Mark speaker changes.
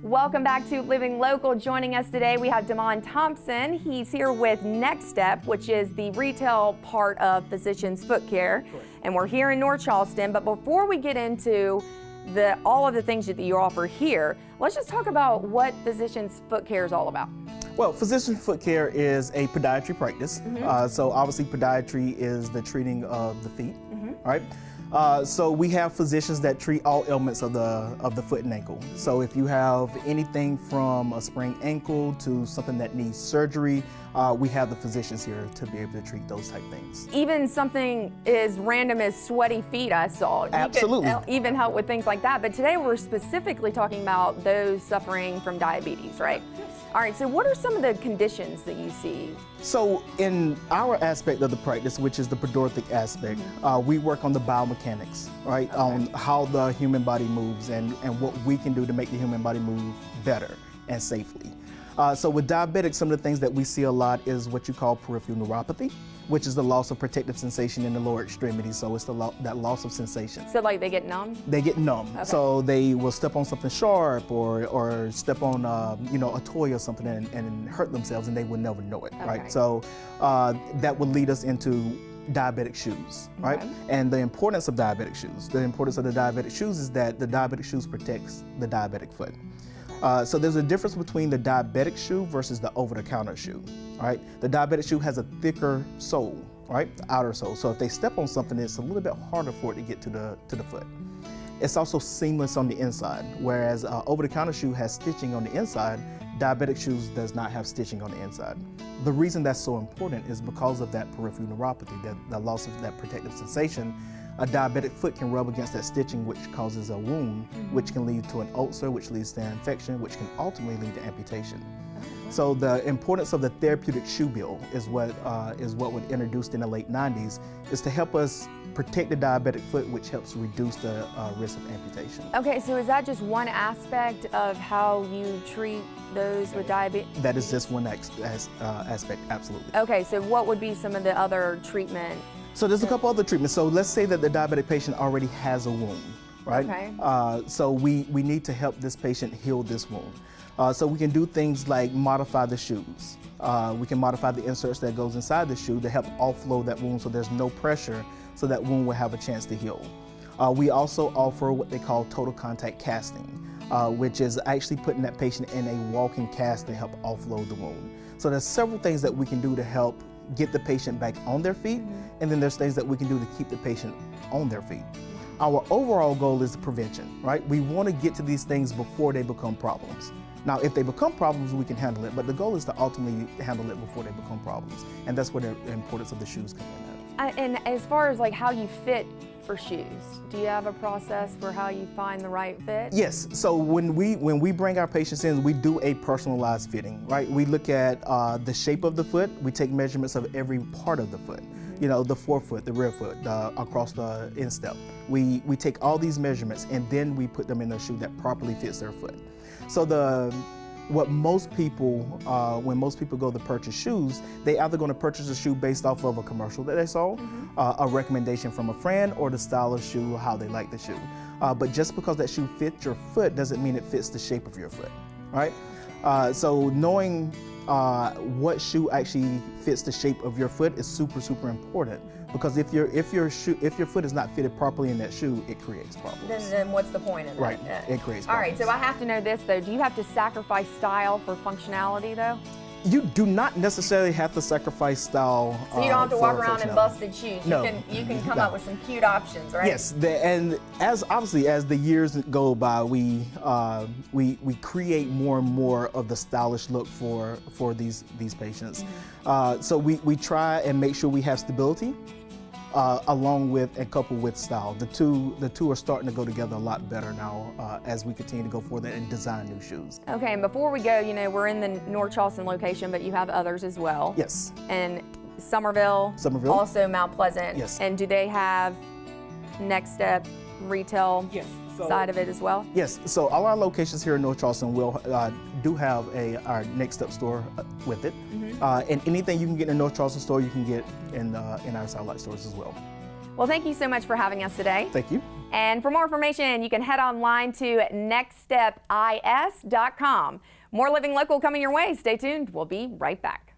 Speaker 1: Welcome back to Living Local. Joining us today, we have Damon Thompson. He's here with Next Step, which is the retail part of Physicians Footcare. And we're here in North Charleston. But before we get into all of the things that you offer here, let's just talk about what Physicians Footcare is all about.
Speaker 2: Well, Physicians Footcare is a podiatry practice. So obviously podiatry is the treating of the feet, right? So we have physicians that treat all ailments of the foot and ankle. So if you have anything from a sprained ankle to something that needs surgery, we have the physicians here to be able to treat those type things.
Speaker 1: Even something as random as sweaty feet, I saw.
Speaker 2: Absolutely.
Speaker 1: You could even help with things like that. But today we're specifically talking about those suffering from diabetes, right? All right, so what are some of the conditions that you see?
Speaker 2: So in our aspect of the practice, which is the podorthic aspect, we work on the biomechanics, right? On how the human body moves and what we can do to make the human body move better and safely. So with diabetics, some of the things that we see a lot is what you call peripheral neuropathy, which is the loss of protective sensation in the lower extremity. So it's that loss of sensation.
Speaker 1: So like they get numb?
Speaker 2: They get numb. Okay. So they will step on something sharp or step on a toy or something and hurt themselves, and they will never know it, right? So that would lead us into diabetic shoes, right? And the importance of diabetic shoes. The importance of the diabetic shoes is that the diabetic shoes protects the diabetic foot. So there's a difference between the diabetic shoe versus the over-the-counter shoe, right? The diabetic shoe has a thicker sole, right? The outer sole. So if they step on something, it's a little bit harder for it to get to the foot. It's also seamless on the inside, whereas over-the-counter shoe has stitching on the inside. Diabetic shoes does not have stitching on the inside. The reason that's so important is because of that peripheral neuropathy, the loss of that protective sensation. A diabetic foot can rub against that stitching, which causes a wound, which can lead to an ulcer, which leads to an infection, which can ultimately lead to amputation. So the importance of the therapeutic shoe bill is what was introduced in the late 90s, is to help us protect the diabetic foot, which helps reduce the risk of amputation.
Speaker 1: Okay, so is that just one aspect of how you treat those with diabetes?
Speaker 2: That is just one aspect, absolutely.
Speaker 1: Okay, so what would be some of the other treatment?
Speaker 2: So there's a couple other treatments. So let's say that the diabetic patient already has a wound, right?
Speaker 1: Okay.
Speaker 2: So we need to help this patient heal this wound. So we can do things like modify the shoes. We can modify the inserts that goes inside the shoe to help offload that wound so there's no pressure, so that wound will have a chance to heal. We also offer what they call total contact casting, which is actually putting that patient in a walking cast to help offload the wound. So there's several things that we can do to help get the patient back on their feet, and then there's things that we can do to keep the patient on their feet. Our overall goal is prevention, right? We want to get to these things before they become problems. Now, if they become problems, we can handle it, but the goal is to ultimately handle it before they become problems, and that's where the importance of the shoes come in at.
Speaker 1: And as far as like how you fit for shoes, do you have a process for how you find the right fit?
Speaker 2: Yes. So when we bring our patients in, we do a personalized fitting, right? We look at the shape of the foot. We take measurements of every part of the foot. You know, the forefoot, the rear foot, across the instep. We take all these measurements, and then we put them in a shoe that properly fits their foot. So when most people go to purchase shoes, they either going to purchase a shoe based off of a commercial that they saw, a recommendation from a friend, or the style of shoe, how they like the shoe. But just because that shoe fits your foot doesn't mean it fits the shape of your foot, right? So knowing what shoe actually fits the shape of your foot is super, super important. Because if your foot is not fitted properly in that shoe, it creates problems.
Speaker 1: Then what's the point in that?
Speaker 2: Right, it creates problems.
Speaker 1: All right, so I have to know this though. Do you have to sacrifice style for functionality though?
Speaker 2: You do not necessarily have to sacrifice style.
Speaker 1: So you don't have to walk around in busted shoes.
Speaker 2: No.
Speaker 1: You can come up with some cute options, right?
Speaker 2: Yes, and as the years go by, we create more and more of the stylish look for these patients. So we try and make sure we have stability, along with and coupled with style. The two are starting to go together a lot better now as we continue to go forward and design new shoes.
Speaker 1: Okay, and before we go, we're in the North Charleston location, but you have others as well.
Speaker 2: Yes.
Speaker 1: And Somerville. Also Mount Pleasant.
Speaker 2: Yes.
Speaker 1: And do they have Next Step retail side of it as well?
Speaker 2: Yes. So all our locations here in North Charleston will do have our Next Step store with it. And anything you can get in the North Charleston store, you can get in our satellite stores as well.
Speaker 1: Well, thank you so much for having us today.
Speaker 2: Thank you.
Speaker 1: And for more information, you can head online to nextstepis.com. More Living Local coming your way. Stay tuned. We'll be right back.